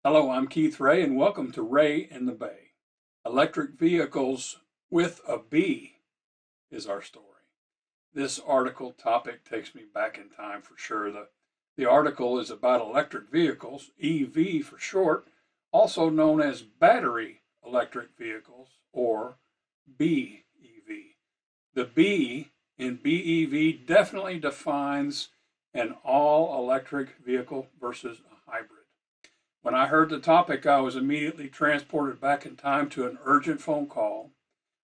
Hello, I'm Keith Wray, and welcome to Wray in the Bay. Electric vehicles with a B is our story. This article topic takes me back in time for sure. The article is about electric vehicles, EV for short, also known as battery electric vehicles or BEV. The B in BEV definitely defines an all-electric vehicle versus a hybrid. When I heard the topic, I was immediately transported back in time to an urgent phone call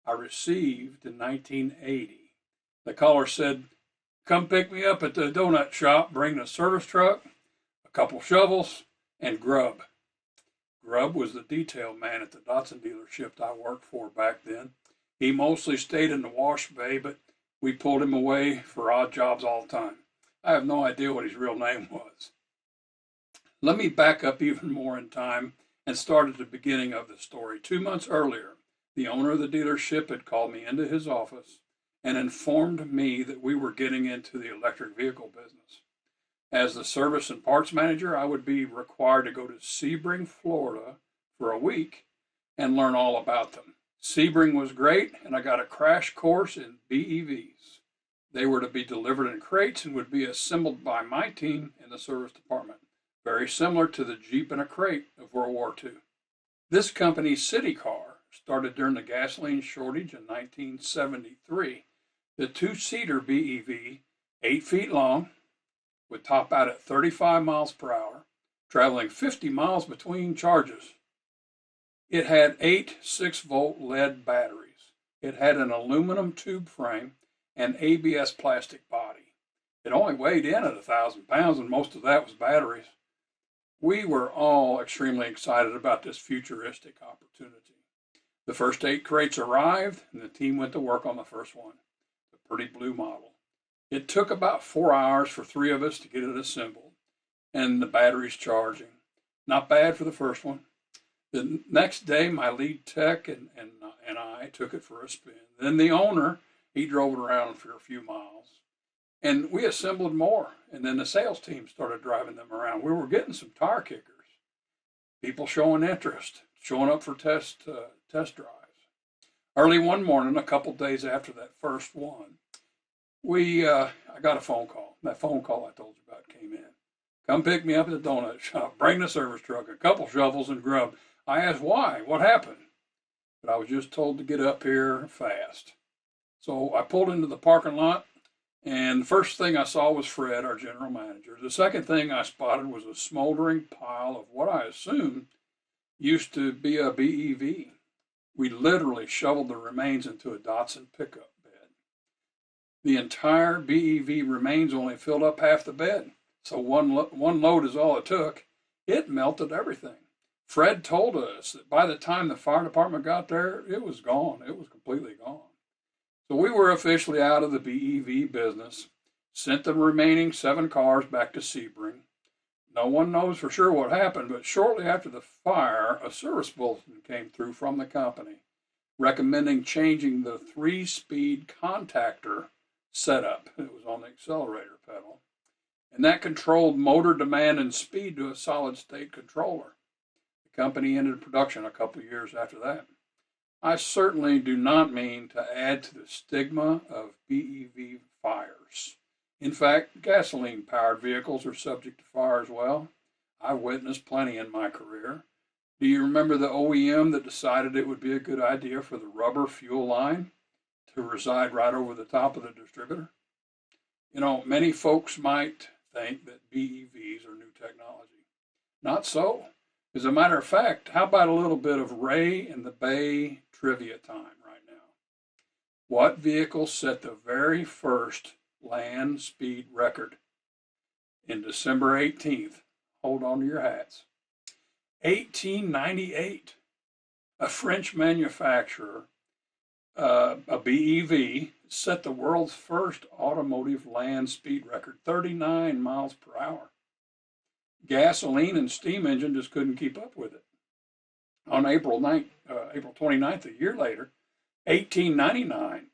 I received in 1980. The caller said, "Come pick me up at the donut shop, bring the service truck, a couple shovels, and Grub." Grub was the detail man at the Datsun dealership I worked for back then. He mostly stayed in the wash bay, but we pulled him away for odd jobs all the time. I have no idea what his real name was. Let me back up even more in time and start at the beginning of the story. 2 months earlier, the owner of the dealership had called me into his office and informed me that we were getting into the electric vehicle business. As the service and parts manager, I would be required to go to Sebring, Florida for a week and learn all about them. Sebring was great, and I got a crash course in BEVs. They were to be delivered in crates and would be assembled by my team in the service department. Very similar to the Jeep in a crate of World War II. This company's city car started during the gasoline shortage in 1973. The two-seater BEV, 8 feet long, would top out at 35 miles per hour, traveling 50 miles between charges. It had 8 6-volt lead batteries. It had an aluminum tube frame and ABS plastic body. It only weighed in at 1,000 pounds, and most of that was batteries. We were all extremely excited about this futuristic opportunity. The first 8 crates arrived, and the team went to work on the first one, the pretty blue model. It took about 4 hours for 3 of us to get it assembled and the batteries charging. Not bad for the first one. The next day, my lead tech and I took it for a spin. Then the owner, he drove it around for a few miles. And we assembled more, and then the sales team started driving them around. We were getting some tire kickers, people showing interest, showing up for test drives. Early one morning, a couple days after that first one, I got a phone call. That phone call I told you about came in. "Come pick me up at the donut shop, bring the service truck, a couple shovels, and Grub." I asked why, what happened? But I was just told to get up here fast. So I pulled into the parking lot. And the first thing I saw was Fred, our general manager. The second thing I spotted was a smoldering pile of what I assumed used to be a BEV. We literally shoveled the remains into a Datsun pickup bed. The entire BEV remains only filled up half the bed, so one load is all it took. It melted everything. Fred told us that by the time the fire department got there, it was gone. It was completely gone. So we were officially out of the BEV business, sent the remaining 7 cars back to Sebring. No one knows for sure what happened, but shortly after the fire, a service bulletin came through from the company recommending changing the 3-speed contactor setup. It was on the accelerator pedal. And that controlled motor demand and speed to a solid-state controller. The company ended production a couple of years after that. I certainly do not mean to add to the stigma of BEV fires. In fact, gasoline-powered vehicles are subject to fire as well. I've witnessed plenty in my career. Do you remember the OEM that decided it would be a good idea for the rubber fuel line to reside right over the top of the distributor? You know, many folks might think that BEVs are new technology. Not so. As a matter of fact, how about a little bit of Wray in the Bay trivia time right now? What vehicle set the very first land speed record? In December 18th, hold on to your hats, 1898, a French manufacturer, a BEV, set the world's first automotive land speed record, 39 miles per hour. Gasoline and steam engine just couldn't keep up with it. On April 29th, a year later, 1899,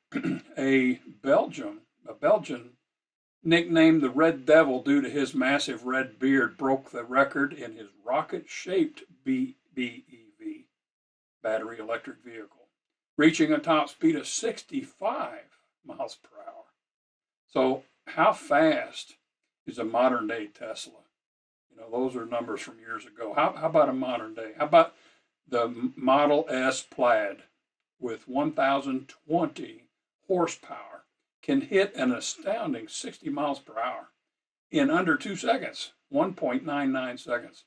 a Belgian nicknamed the Red Devil due to his massive red beard, broke the record in his rocket-shaped BEV, battery electric vehicle, reaching a top speed of 65 miles per hour. So how fast is a modern day Tesla? Those are numbers from years ago. How about a modern day? How about the Model S Plaid with 1,020 horsepower can hit an astounding 60 miles per hour in under 2 seconds, 1.99 seconds.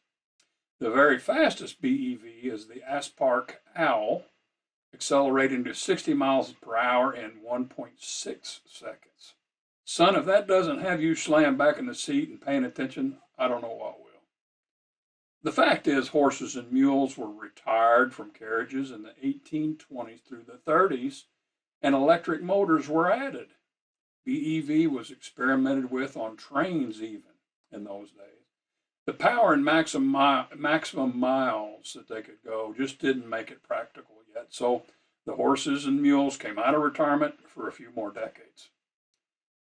The very fastest BEV is the Aspark Owl, accelerating to 60 miles per hour in 1.6 seconds. Son, if that doesn't have you slam back in the seat and paying attention, I don't know what will. The fact is, horses and mules were retired from carriages in the 1820s through the 30s, and electric motors were added. BEV was experimented with on trains even in those days. The power and maximum miles that they could go just didn't make it practical yet, so the horses and mules came out of retirement for a few more decades.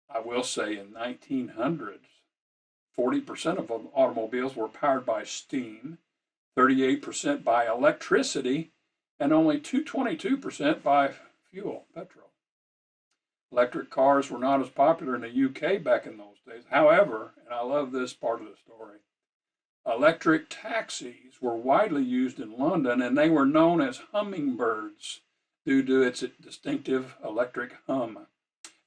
I will say in 1900s, 40% of automobiles were powered by steam, 38% by electricity, and only 22% by fuel, petrol. Electric cars were not as popular in the UK back in those days. However, and I love this part of the story, electric taxis were widely used in London, and they were known as hummingbirds due to its distinctive electric hum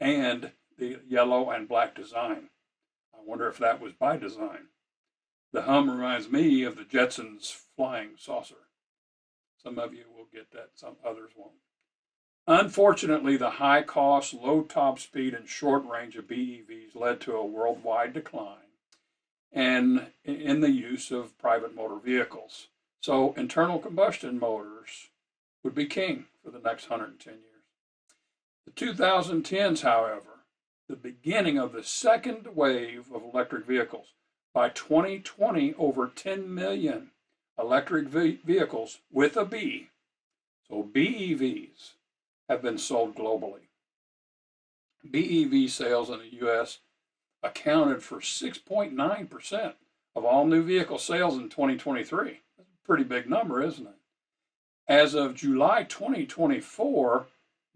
and the yellow and black design. I wonder if that was by design. The hum reminds me of the Jetsons' flying saucer. Some of you will get that, some others won't. Unfortunately, the high cost, low top speed, and short range of BEVs led to a worldwide decline and in the use of private motor vehicles. So internal combustion motors would be king for the next 110 years. The 2010s, however, the beginning of the second wave of electric vehicles. By 2020, over 10 million electric vehicles with a B, so BEVs, have been sold globally. BEV sales in the U.S. accounted for 6.9% of all new vehicle sales in 2023. That's a pretty big number, isn't it? As of July 2024,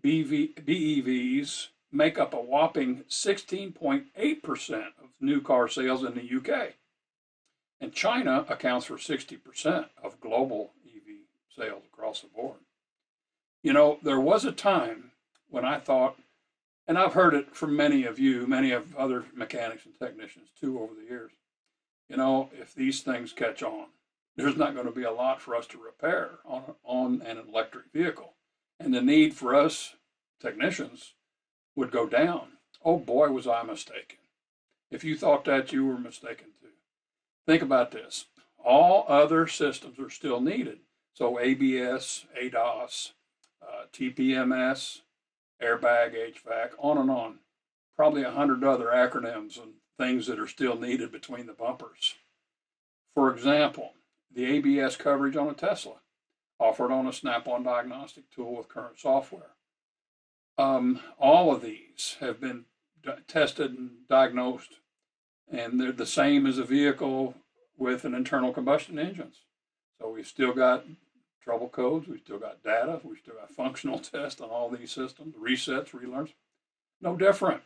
BEVs make up a whopping 16.8% of new car sales in the UK. And China accounts for 60% of global EV sales across the board. There was a time when I thought, and I've heard it from many of you, many of other mechanics and technicians too over the years, if these things catch on, there's not going to be a lot for us to repair on an electric vehicle. And the need for us technicians would go down. Oh boy, was I mistaken. If you thought that, you were mistaken too. Think about this. All other systems are still needed. So ABS, ADAS, TPMS, airbag, HVAC, on and on. Probably 100 other acronyms and things that are still needed between the bumpers. For example, the ABS coverage on a Tesla, offered on a Snap-on Diagnostic tool with current software. All of these have been tested and diagnosed, and they're the same as a vehicle with an internal combustion engines. So we've still got trouble codes, we've still got data, we've still got functional tests on all these systems, resets, relearns, no different.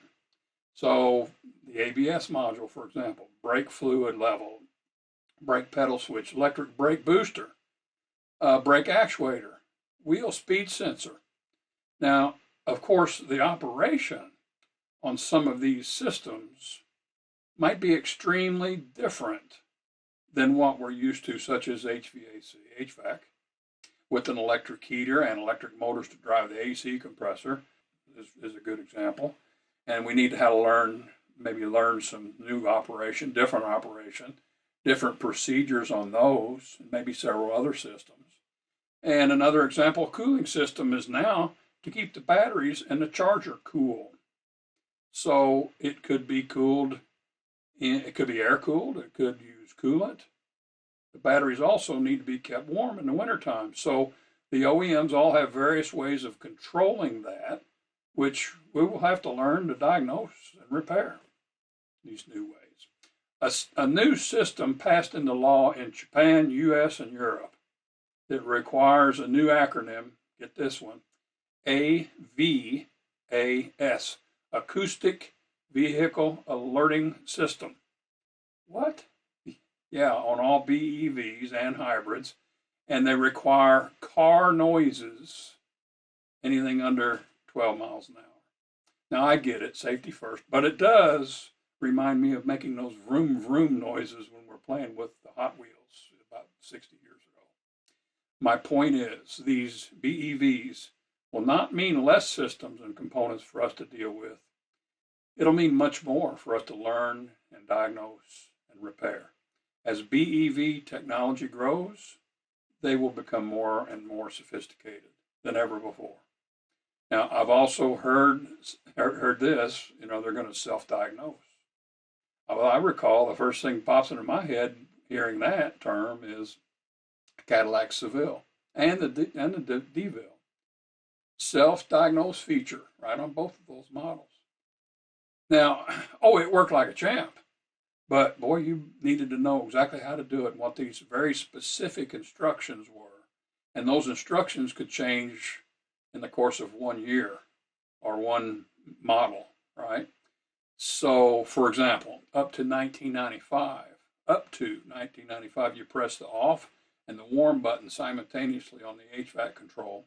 So the ABS module, for example, brake fluid level, brake pedal switch, electric brake booster, brake actuator, wheel speed sensor. Now, of course, the operation on some of these systems might be extremely different than what we're used to, such as HVAC, with an electric heater and electric motors to drive the AC compressor is a good example. And we need to have to learn some new operation, different procedures on those, and maybe several other systems. And another example, cooling system is now to keep the batteries and the charger cool. So it could be cooled, it could be air cooled, it could use coolant. The batteries also need to be kept warm in the wintertime. So the OEMs all have various ways of controlling that, which we will have to learn to diagnose and repair these new ways. A new system passed into law in Japan, US, and Europe that requires a new acronym. Get this one: AVAS, Acoustic Vehicle Alerting System. What? Yeah, on all BEVs and hybrids. And they require car noises, anything under 12 miles an hour. Now, I get it, safety first, but it does remind me of making those vroom vroom noises when we're playing with the Hot Wheels about 60 years ago. My point is, these BEVs will not mean less systems and components for us to deal with. It'll mean much more for us to learn and diagnose and repair. As BEV technology grows, they will become more and more sophisticated than ever before. Now, I've also heard this, they're going to self-diagnose. Well, I recall the first thing pops into my head hearing that term is Cadillac Seville and the DeVille. Self-diagnose feature right on both of those models. Now, it worked like a champ. But boy, you needed to know exactly how to do it and what these very specific instructions were. And those instructions could change in the course of 1 year or one model, right? So, for example, up to 1995, you press the off and the warm button simultaneously on the HVAC control.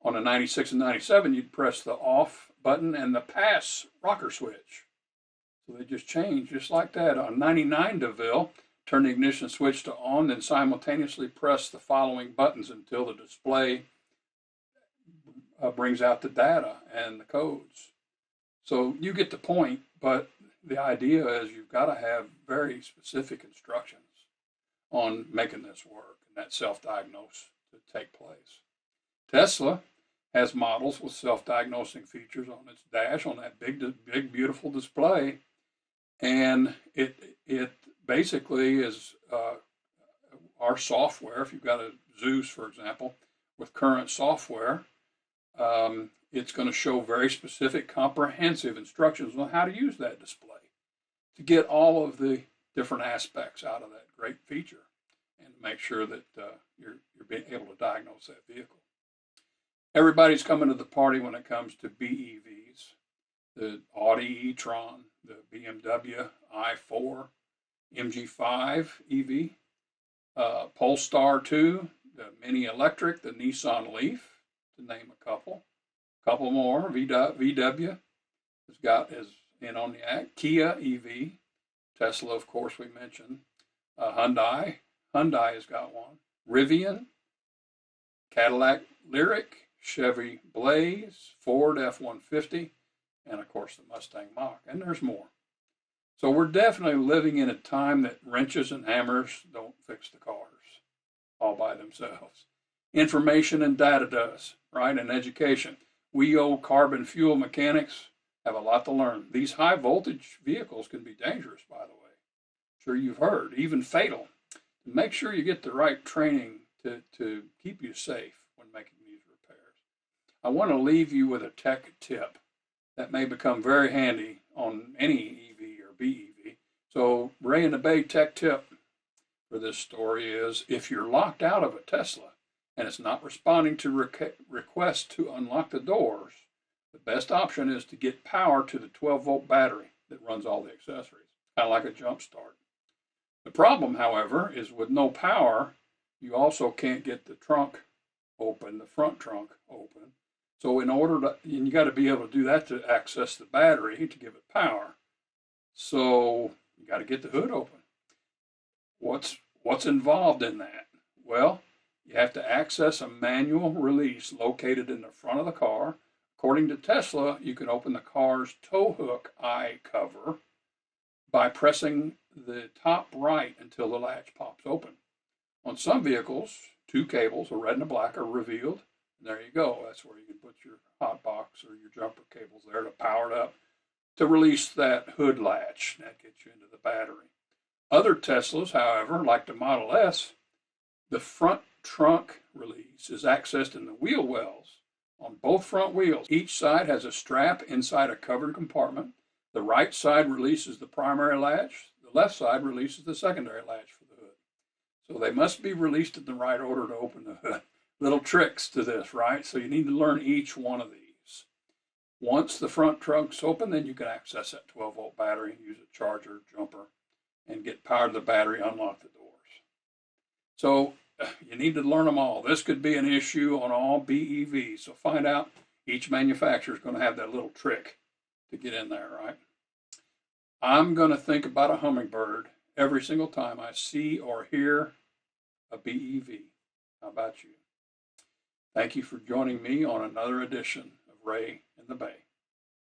On a 96 and 97, you'd press the off button and the pass rocker switch. So they just changed just like that. On 99 DeVille, turn the ignition switch to on, then simultaneously press the following buttons until the display brings out the data and the codes. So you get the point, but the idea is you've got to have very specific instructions on making this work and that self-diagnose to take place. Tesla has models with self-diagnosing features on its dash, on that big beautiful display. And it basically is our software. If you've got a Zeus, for example, with current software, it's going to show very specific, comprehensive instructions on how to use that display to get all of the different aspects out of that great feature and make sure that you're being able to diagnose that vehicle. Everybody's coming to the party when it comes to BEVs. The Audi e-tron, the BMW i4, MG5 EV, Polestar 2, the Mini Electric, the Nissan Leaf, to name a couple. Couple more. VW is in on the act. Kia EV, Tesla, of course, we mentioned. Hyundai has got one. Rivian, Cadillac Lyriq, Chevy Blaze, Ford F-150, and of course the Mustang Mach, and there's more. So we're definitely living in a time that wrenches and hammers don't fix the cars all by themselves. Information and data does, right? And education. We old carbon fuel mechanics have a lot to learn. These high voltage vehicles can be dangerous, by the way. Sure you've heard, even fatal. Make sure you get the right training to keep you safe when making these repairs. I want to leave you with a tech tip that may become very handy on any EV or BEV. So Wray in the Bay tech tip for this story is, if you're locked out of a Tesla and it's not responding to requests to unlock the doors, the best option is to get power to the 12-volt battery that runs all the accessories, kind of like a jump start. The problem, however, is with no power, you also can't get the trunk open, the front trunk open. So and you got to be able to do that to access the battery to give it power. So you got to get the hood open. What's involved in that? Well, you have to access a manual release located in the front of the car. According to Tesla, you can open the car's tow hook eye cover by pressing the top right until the latch pops open. On some vehicles, two cables, a red and a black, are revealed. And there you go. That's where you can put your hot box or your jumper cables there to power it up to release that hood latch. That gets you into the battery. Other Teslas, however, like the Model S, the front trunk release is accessed in the wheel wells on both front wheels. Each side has a strap inside a covered compartment. The right side releases the primary latch. The The left side releases the secondary latch for the hood. So they must be released in the right order to open the hood. Little tricks to this, right? So you need to learn each one of these. Once the front trunk's open, then you can access that 12-volt battery, use a charger, jumper, and get power to the battery, unlock the doors. So you need to learn them all. This could be an issue on all BEVs. So find out each manufacturer is going to have that little trick to get in there, right? I'm going to think about a hummingbird every single time I see or hear a BEV. How about you? Thank you for joining me on another edition of Ray in the Bay.